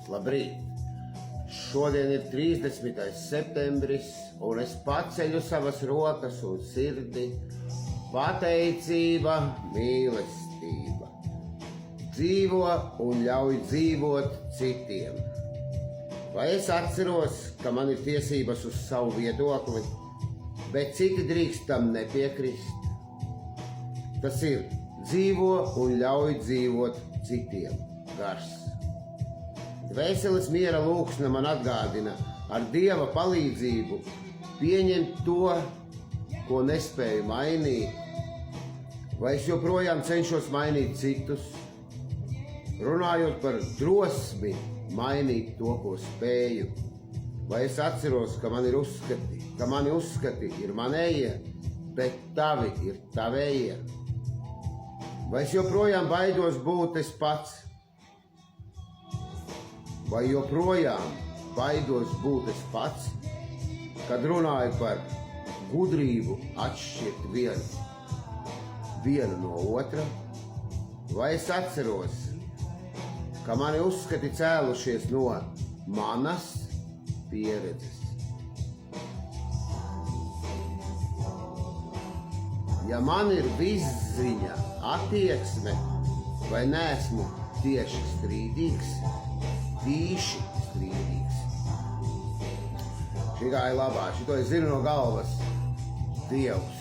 Labrīt! Šodien ir 30. septembris, un es paceļu savas rokas un sirdi. Pateicība, mīlestība. Dzīvo un ļauj dzīvot citiem. Vai es atceros, ka man ir tiesības uz savu viedokli, bet citi drīkst tam nepiekrist? Tas ir dzīvo un ļauj dzīvot citiem gars. Dvēseles miera lūgsna man atgādina ar Dieva palīdzību pieņemt to, ko nespēju mainīt, vai es joprojām cenšos mainīt citus, runājot par drosmi mainīt to, ko spēju, vai es atceros, ka mani uzskati ir manējie, bet tavi ir tavējie, vai es joprojām baidos būt es pats, vai joprojām baidos būt es pats, kad runāju par gudrību atšķirt vienu no otra, vai es atceros, ka mani uzskati cēlušies no manas pieredzes. Ja man ir visziņa, attieksme, vai neesmu tieši strīdīgs, Šī gāja labā, šito es zinu no galvas. Dievs,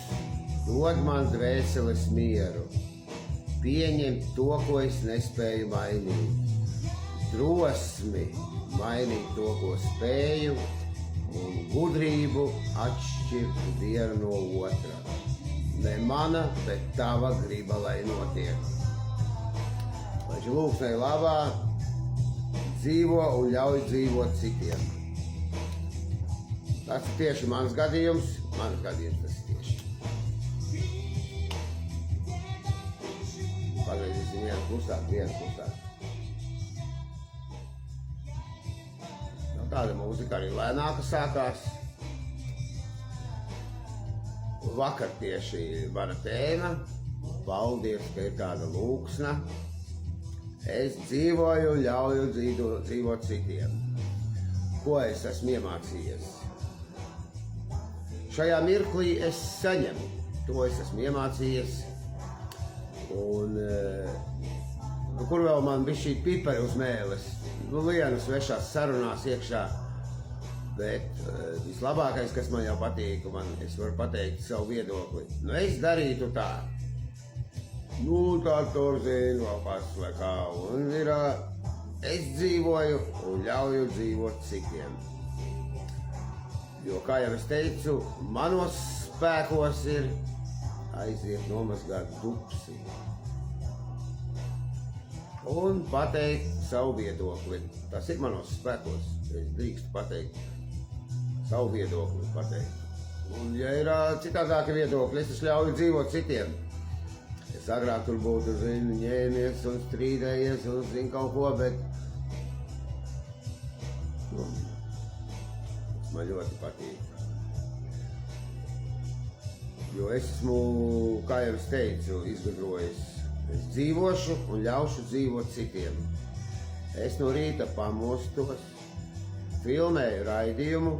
dod man dvēseles mieru, pieņemt to, ko es nespēju mainīt, drosmi mainīt to, ko spēju, un gudrību atšķirt vienu no otra. Ne mana, bet tava griba, lai notiek. Lai šī lūksne ir labā, dzīvo un ļauj dzīvot citiem. Tas ir tieši mans gadījums tas ir tieši. Pagaizīsim vienu klusāk. Tāda mūzika arī lēnāka sākās. Vakar tieši mana tēma. Paldies, ka ir tāda lūksna. Es dzīvoju un ļauju dzīvot citiem. Ko es esmu iemācījies? Šajā mirklī es saņemu. To es esmu iemācījies. Un kur vēl man bija šī pipari uz mēles? Vienu svešās sarunās iekšā. Bet vislabākais, kas man jau patīk, es varu pateikt savu viedokli. Es darītu tā. Tā tur zinu, vēl pats vai kā. Un es dzīvoju un ļauju dzīvot citiem. Jo, kā jau es teicu, manos spēkos ir aiziet nomazgāt dupsi. Un pateikt savu viedokli. Tas ir manos spēkos. Es drīkstu pateikt savu viedokli. Un, ja ir citādāki viedokļi, es ļauju dzīvot citiem. Es agrāk tur būtu, ņēmies un strīdējies un zinu kaut ko, bet man ļoti patīk. Jo es esmu, kā jau es teicu, izgudrojis. Es dzīvošu un ļaušu dzīvot citiem. Es no rīta pamostos, filmēju raidījumu,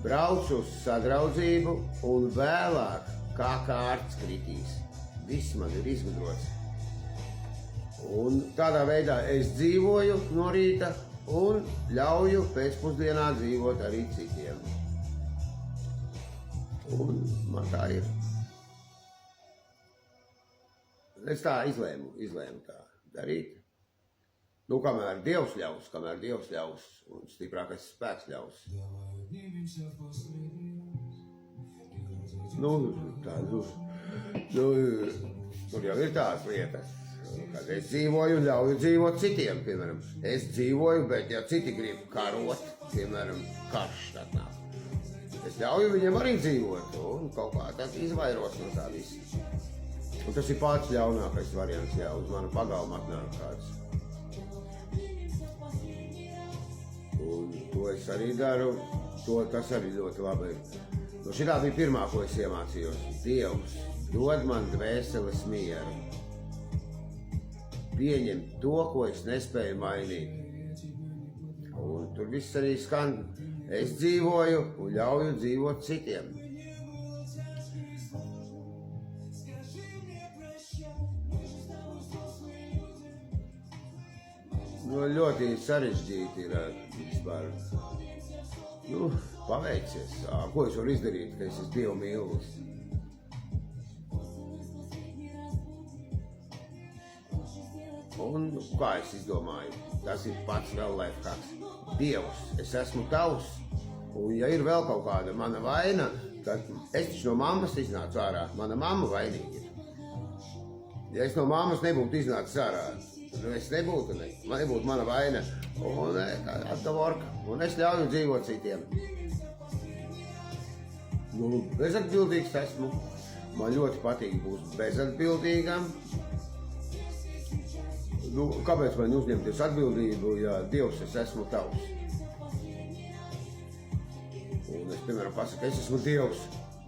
braucu uz sadraudzību un vēlāk kā kārts kritīs. Viss man ir izgudrots. Un tādā veidā es dzīvoju no rīta un ļauju pēcpusdienā dzīvot arī citiem. Un man tā ir. Es tā izlēmu tā darīt. Kamēr Dievs ļaus un stiprākais spēks ļaus. Tur jau ir tādas lietas, kad es dzīvoju un ļauju dzīvot citiem, piemēram. Es dzīvoju, bet ja citi grib karot, piemēram, karš tad nāk. Es ļauju viņiem arī dzīvot un kaut kā tad izvairos no tā visa. Un tas ir pats ļaunākais variants, jā, uz manu pagalmu atnāk kāds. Un to es arī daru, tas arī ļoti labi ir. Šitā bija pirmā, ko es iemācījos. Dievs, dod man dvēseles mieru. Pieņemt to, ko es nespēju mainīt. Un tur viss arī skan, es dzīvoju un ļauju dzīvot citiem. Nu, ļoti sarežģīti ir vispār. Nu, paveicies. Ko es varu izdarīt, ka es esmu Dievu mīlis? Un kā es izdomāju? Tas ir pats vēl lifehacks. Dievs, es esmu tavs. Un ja ir vēl kaut kāda mana vaina, tad es taču no mammas iznācu ārā. Mana mamma vainīga ir. Ja es no mammas nebūtu iznācis ārā, es nebūtu, man nebūtu mana vaina. Un un es ļauju dzīvot citiem. Nu, bezatbildīgs esmu. Man ļoti patīk būt bezatbildīgam. Nu, kāpēc man uzņemties atbildību, ja Dievs, es esmu tavs? Un es, piemēram, pasaku, es esmu Dievs.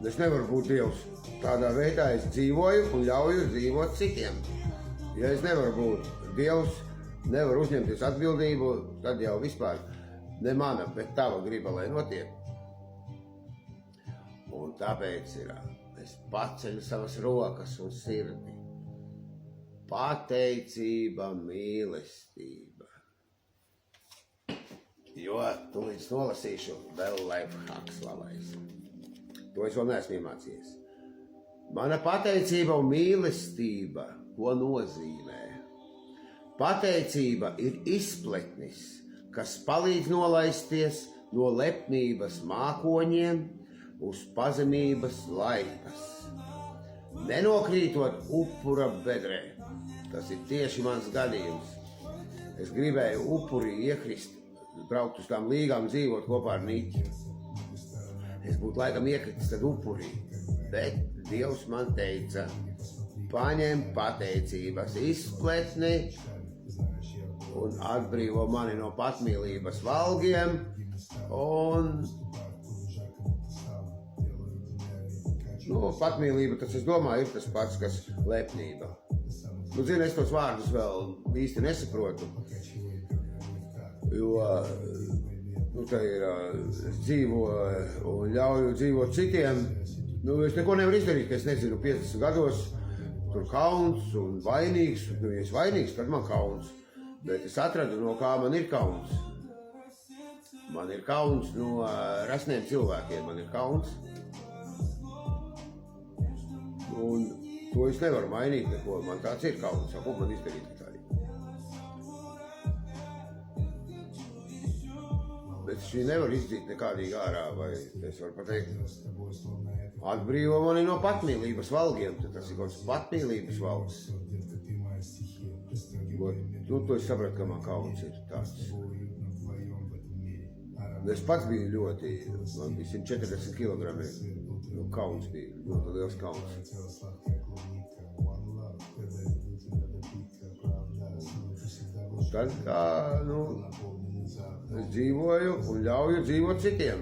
Es nevaru būt Dievs. Tādā veidā es dzīvoju un ļauju dzīvot citiem. Ja es nevaru būt Dievs, nevaru uzņemties atbildību, tad jau vispār ne mana, bet tava griba, lai notiek. Un tāpēc es paceļu savas rokas un sirdi. Pateicība, mīlestība. Jo tūlīt nolasīšu vēl lifehacks labais. To es vēl neesmu iemācījies. Mana pateicība un mīlestība, ko nozīmē? Pateicība ir izpletnis, kas palīdz nolaisties no lepnības mākoņiem uz pazemības laipas, nenokrītot upura bedrē. Tas ir tieši mans gadījums. Es gribēju upurī iekrist, braukt uz tām līgām, dzīvot kopā ar Niķi. Es būtu laikam iekritis tad upurī, bet Dievs man teica, paņem pateicības izpletni un atbrīvo mani no patmīlības valgiem un patmīlība, tas es domāju, ir tas pats, kas lepnība. Nu, zinu, es tos vārdus vēl īsti nesaprotu, jo, tā ir, es dzīvoju un ļauju dzīvot citiem. Nu, es neko nevaru izdarīt, ka es nezinu, 50 gados, tur kauns un vainīgs. Nu, ja es vainīgs, tad man kauns. Bet es atradu, no kā man ir kauns. Man ir kauns no rasniem cilvēkiem, man ir kauns. Un to es nevaru mainīt neko, man tāds ir kauns, ko man izdarīt tā arī. Bet šī nevar izdzīt nekādīgi ārā, vai es varu pateikt, atbrīvo mani no patmīlības valgiem, tad tas ir kaut kāds patmīlības valgs. Nu, to es sapratu, ka man kauns ir tāds. Es pats biju ļoti, man bija 140 kilogrami, nu, kauns bija, ļoti liels kauns. Un tad, es dzīvoju un ļauju dzīvot citiem.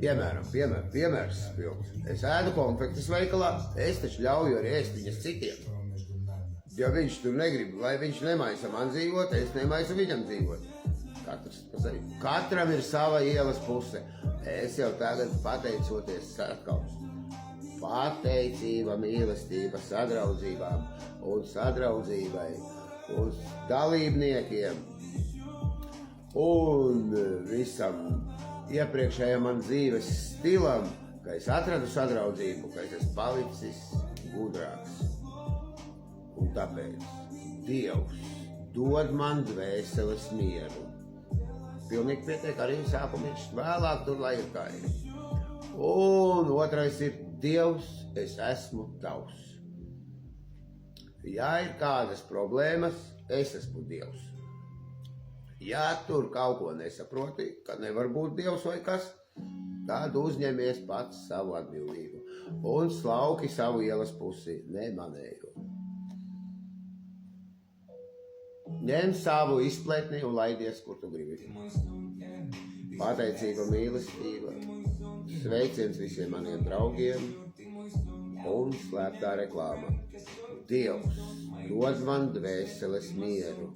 Piemērs spilgts. Es ēdu konfektes veikalā, es taču ļauju arī ēst viņas citiem. Ja viņš tur negrib, lai viņš nemaisa man dzīvot, es nemaisu viņam dzīvot. Katram ir sava ielas puse. Es jau tagad pateicoties atkal. Pateicība, mīlestība, sadraudzībām un sadraudzībai, uz dalībniekiem un visam iepriekšējam man dzīves stilam, ka es atradu sadraudzību, ka es esmu palicis gudrāks. Un tāpēc Dievs dod man dvēseles mieru. Pilnīgi pietiek arī sākumiņš, vēlāk tur lai ir kā ir. Un otrais ir Dievs, es esmu tavs. Ja ir kādas problēmas, es esmu Dievs. Ja tur kaut ko nesaproti, ka nevar būt Dievs vai kas, tad uzņemies pats savu atbildību un slauki savu ielas pusi, ne manējo. Ņem savu izpletni un laidies, kur tu gribi. Pateicība, mīlestība, sveiciens visiem maniem draugiem un slēptā reklāma. Dievs dod man dvēseles mieru.